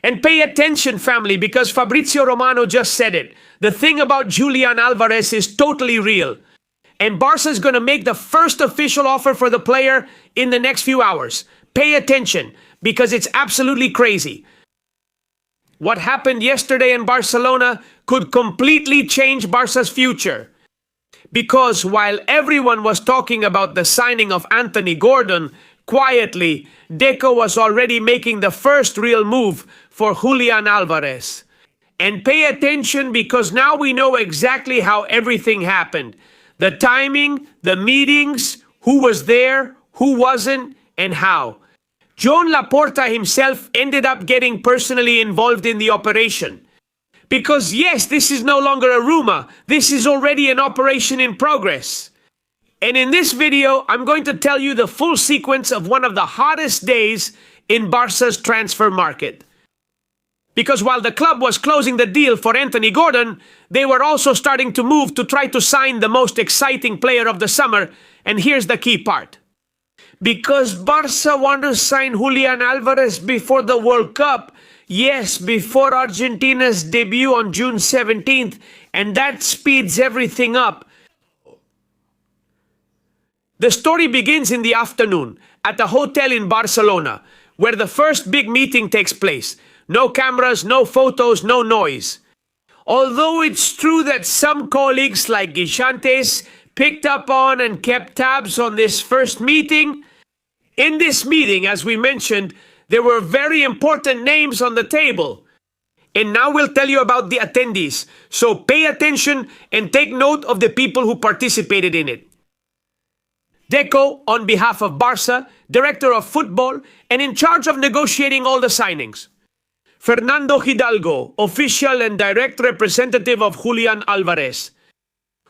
And pay attention, family, because Fabrizio Romano just said it. The thing about Julián Álvarez is totally real. And Barça is going to make the first official offer for the player in the next few hours. Pay attention, because it's absolutely crazy. What happened yesterday in Barcelona could completely change Barça's future. Because while everyone was talking about the signing of Anthony Gordon, quietly, Deco was already making the first real move for Julián Álvarez. And pay attention, because now we know exactly how everything happened. The timing, the meetings, who was there, who wasn't, and how. Joan Laporta himself ended up getting personally involved in the operation. Because yes, this is no longer a rumor, this is already an operation in progress. And in this video, I'm going to tell you the full sequence of one of the hottest days in Barça's transfer market. Because while the club was closing the deal for Anthony Gordon, they were also starting to move to try to sign the most exciting player of the summer, and here's the key part. Because Barça want to sign Julián Álvarez before the World Cup, yes, before Argentina's debut on June 17th, and that speeds everything up. The story begins in the afternoon at a hotel in Barcelona, where the first big meeting takes place. No cameras, no photos, no noise. Although it's true that some colleagues like Guichantes picked up on and kept tabs on this first meeting, in this meeting, as we mentioned, there were very important names on the table. And now we'll tell you about the attendees, so pay attention and take note of the people who participated in it. Deco, on behalf of Barça, Director of Football, and in charge of negotiating all the signings. Fernando Hidalgo, official and direct representative of Julián Álvarez.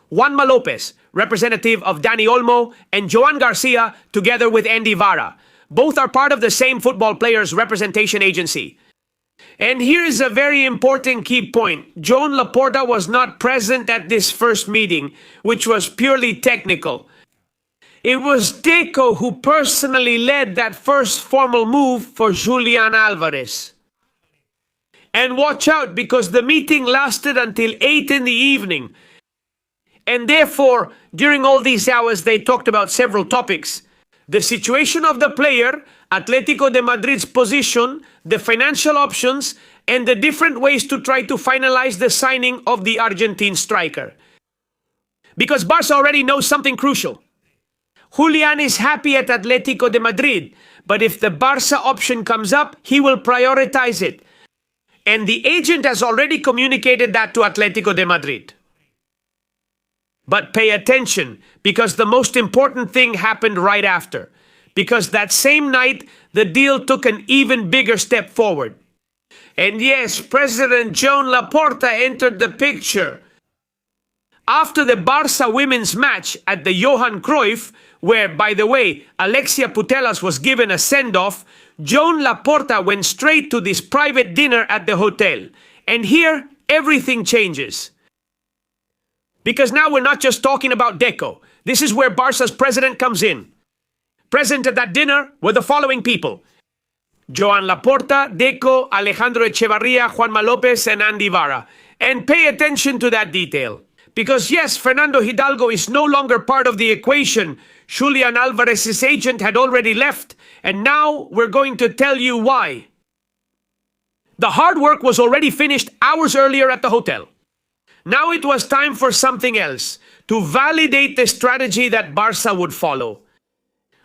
Juanma Lopez, representative of Dani Olmo, and Joan Garcia, together with Andy Vara. Both are part of the same football players' representation agency. And here is a very important key point. Joan Laporta was not present at this first meeting, which was purely technical. It was Deco who personally led that first formal move for Julián Álvarez. And watch out, because the meeting lasted until 8 in the evening. And therefore, during all these hours, they talked about several topics. The situation of the player, Atlético de Madrid's position, the financial options, and the different ways to try to finalize the signing of the Argentine striker. Because Barça already knows something crucial. Julián is happy at Atlético de Madrid, but if the Barça option comes up, he will prioritize it. And the agent has already communicated that to Atlético de Madrid. But pay attention, because the most important thing happened right after. Because that same night, the deal took an even bigger step forward. And yes, President Joan Laporta entered the picture. After the Barça women's match at the Johan Cruyff, where, by the way, Alexia Putellas was given a send-off, Joan Laporta went straight to this private dinner at the hotel. And here, everything changes. Because now we're not just talking about Deco. This is where Barça's president comes in. Present at that dinner were the following people: Joan Laporta, Deco, Alejandro Echevarría, Juanma Lopez, and Andy Vara. And pay attention to that detail. Because yes, Fernando Hidalgo is no longer part of the equation. Julián Álvarez's agent had already left, and now we're going to tell you why. The hard work was already finished hours earlier at the hotel. Now it was time for something else, to validate the strategy that Barça would follow.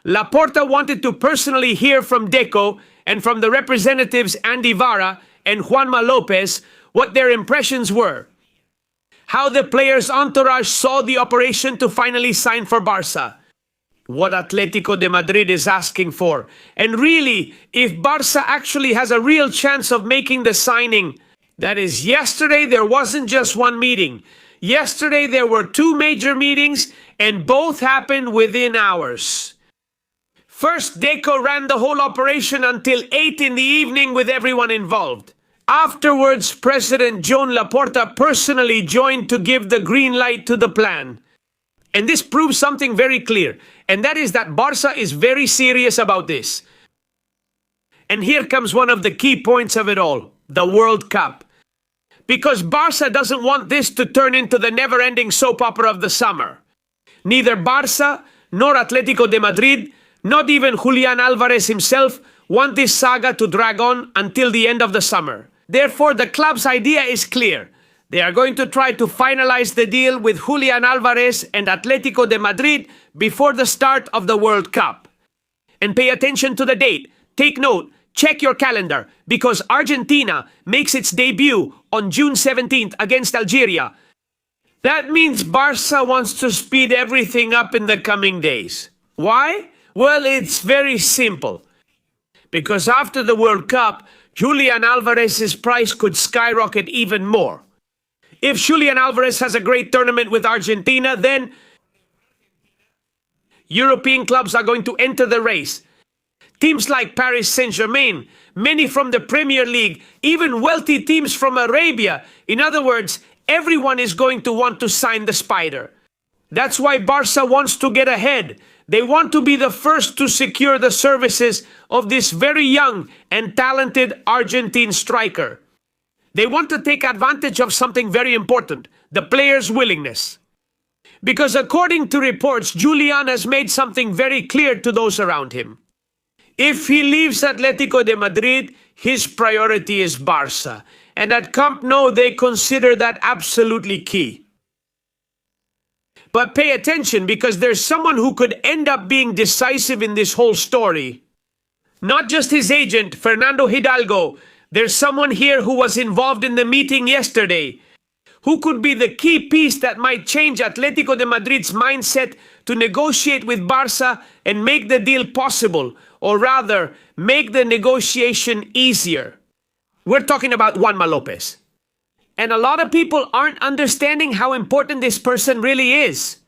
Laporta wanted to personally hear from Deco and from the representatives Andy Vara and Juanma Lopez what their impressions were. How the players' entourage saw the operation to finally sign for Barça. What Atlético de Madrid is asking for. And really, if Barça actually has a real chance of making the signing. That is, yesterday there wasn't just one meeting. Yesterday there were two major meetings, and both happened within hours. First, Deco ran the whole operation until 8 in the evening with everyone involved. Afterwards, President Joan Laporta personally joined to give the green light to the plan. And this proves something very clear, and that is that Barça is very serious about this. And here comes one of the key points of it all. the World Cup. Because Barça doesn't want this to turn into the never-ending soap opera of the summer. Neither Barça nor Atletico de Madrid, not even Julián Álvarez himself, want this saga to drag on until the end of the summer. Therefore, the club's idea is clear. They are going to try to finalize the deal with Julián Álvarez and Atletico de Madrid before the start of the World Cup. And pay attention to the date. Take note, check your calendar, because Argentina makes its debut on June 17th against Algeria. That means Barça wants to speed everything up in the coming days. Why? Well, it's very simple. Because after the World Cup, Julián Álvarez's price could skyrocket even more. If Julián Álvarez has a great tournament with Argentina, then European clubs are going to enter the race. Teams like Paris Saint-Germain, many from the Premier League, even wealthy teams from Arabia. In other words, everyone is going to want to sign the Spider. That's why Barça wants to get ahead. They want to be the first to secure the services of this very young and talented Argentine striker. They want to take advantage of something very important, the player's willingness. Because according to reports, Julián has made something very clear to those around him. If he leaves Atletico de Madrid, his priority is Barça. And at Camp Nou, they consider that absolutely key. But pay attention, because there's someone who could end up being decisive in this whole story. Not just his agent, Fernando Hidalgo. There's someone here who was involved in the meeting yesterday, who could be the key piece that might change Atletico de Madrid's mindset to negotiate with Barça and make the deal possible, or rather, make the negotiation easier. We're talking about Juanma López. And a lot of people aren't understanding how important this person really is.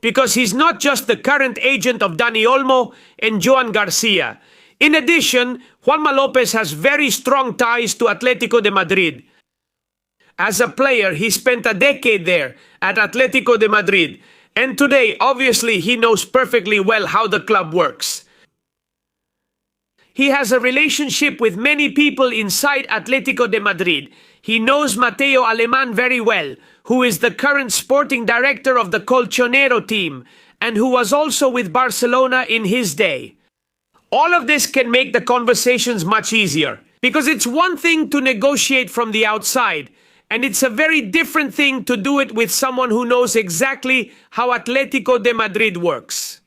Because he's not just the current agent of Dani Olmo and Joan Garcia. In addition, Juanma López has very strong ties to Atletico de Madrid. As a player, he spent a decade there at Atletico de Madrid. And today, obviously, he knows perfectly well how the club works. He has a relationship with many people inside Atletico de Madrid. He knows Mateo Alemán very well, who is the current sporting director of the Colchonero team, and who was also with Barcelona in his day. All of this can make the conversations much easier, because it's one thing to negotiate from the outside, and it's a very different thing to do it with someone who knows exactly how Atletico de Madrid works.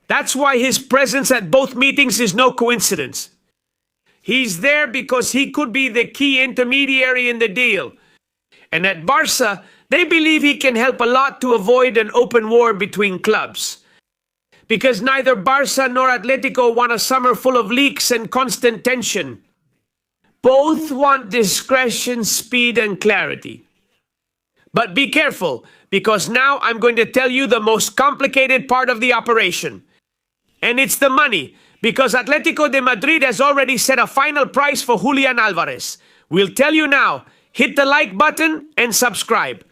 That's why his presence at both meetings is no coincidence. He's there because he could be the key intermediary in the deal. And at Barça, they believe he can help a lot to avoid an open war between clubs. Because neither Barça nor Atletico want a summer full of leaks and constant tension. Both want discretion, speed, and clarity. But be careful, because now I'm going to tell you the most complicated part of the operation. And it's the money, because Atletico de Madrid has already set a final price for Julián Álvarez. We'll tell you now. Hit the like button and subscribe.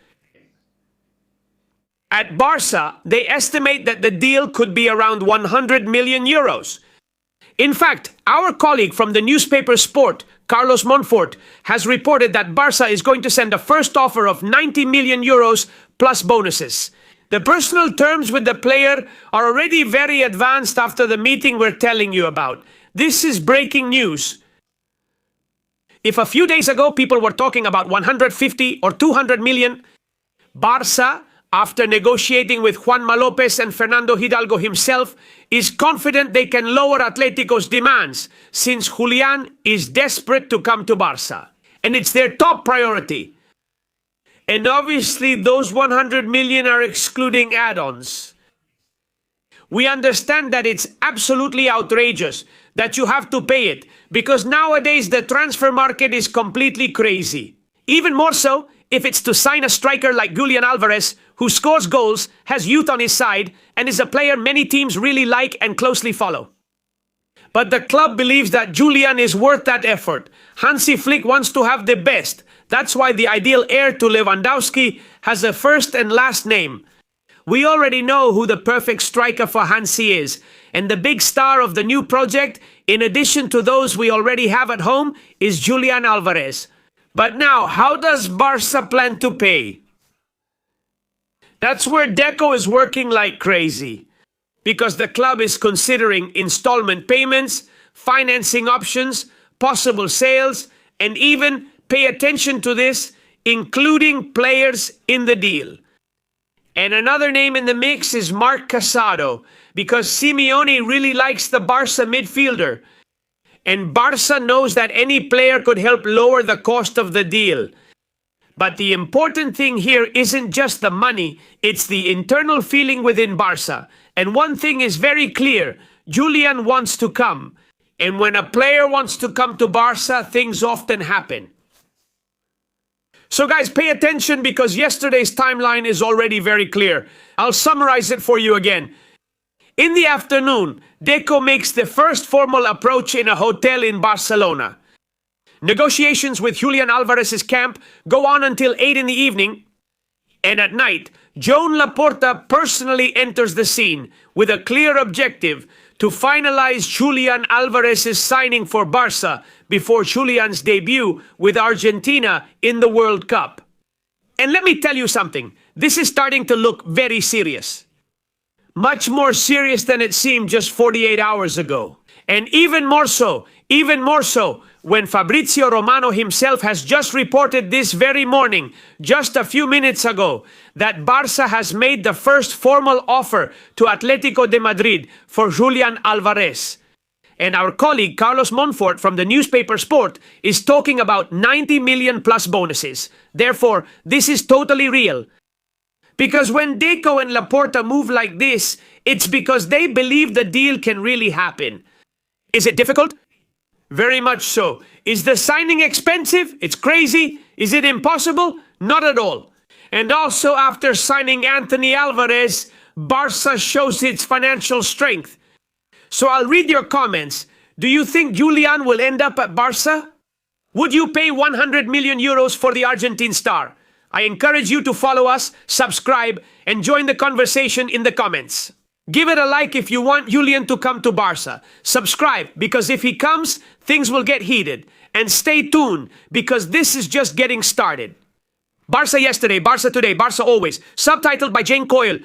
At Barça, they estimate that the deal could be around 100 million euros. In fact, our colleague from the newspaper Sport, Carlos Monfort, has reported that Barça is going to send a first offer of 90 million euros plus bonuses. The personal terms with the player are already very advanced after the meeting we're telling you about. This is breaking news. If a few days ago people were talking about 150 or 200 million, Barça, after negotiating with Juanma López and Fernando Hidalgo himself, is confident they can lower Atletico's demands, since Julián is desperate to come to Barça. And it's their top priority. And obviously those 100 million are excluding add-ons. We understand that it's absolutely outrageous that you have to pay it, because nowadays the transfer market is completely crazy. Even more so if it's to sign a striker like Julián Álvarez, who scores goals, has youth on his side, and is a player many teams really like and closely follow. But the club believes that Julián is worth that effort. Hansi Flick wants to have the best. That's why the ideal heir to Lewandowski has a first and last name. We already know who the perfect striker for Hansi is, And the big star of the new project, in addition to those we already have at home, is Julián Álvarez. But now, how does Barça plan to pay? That's where Deco is working like crazy, because the club is considering installment payments, financing options, possible sales, and even, pay attention to this, including players in the deal. And another name in the mix is Marc Casado, because Simeone really likes the Barça midfielder. And Barça knows that any player could help lower the cost of the deal. But the important thing here isn't just the money, it's the internal feeling within Barça. And one thing is very clear, Julián wants to come. And when a player wants to come to Barça, things often happen. So guys, pay attention because yesterday's timeline is already very clear. I'll summarize it for you again. In the afternoon, Deco makes the first formal approach in a hotel in Barcelona. Negotiations with Julián Álvarez's camp go on until 8 in the evening. And at night, Joan Laporta personally enters the scene with a clear objective to finalize Julián Álvarez's signing for Barça before Julián's debut with Argentina in the World Cup. And let me tell you something, this is starting to look very serious. Much more serious than it seemed just 48 hours ago. And even more so, when Fabrizio Romano himself has just reported this very morning, just a few minutes ago, that Barça has made the first formal offer to Atletico de Madrid for Julián Álvarez. And our colleague Carlos Monfort from the newspaper Sport is talking about 90 million plus bonuses. Therefore, this is totally real. Because when Deco and Laporta move like this, it's because they believe the deal can really happen. Is it difficult? Very much so. Is the signing expensive? It's crazy. Is it impossible? Not at all. And also after signing Anthony Alvarez, Barça shows its financial strength. So I'll read your comments. Do you think Julián will end up at Barça? Would you pay 100 million euros for the Argentine star? I encourage you to follow us, subscribe, and join the conversation in the comments. Give it a like if you want Julián to come to Barça. Subscribe, because if he comes, things will get heated. And stay tuned, because this is just getting started. Barça yesterday, Barça today, Barça always. Subtitled by Jane Coyle.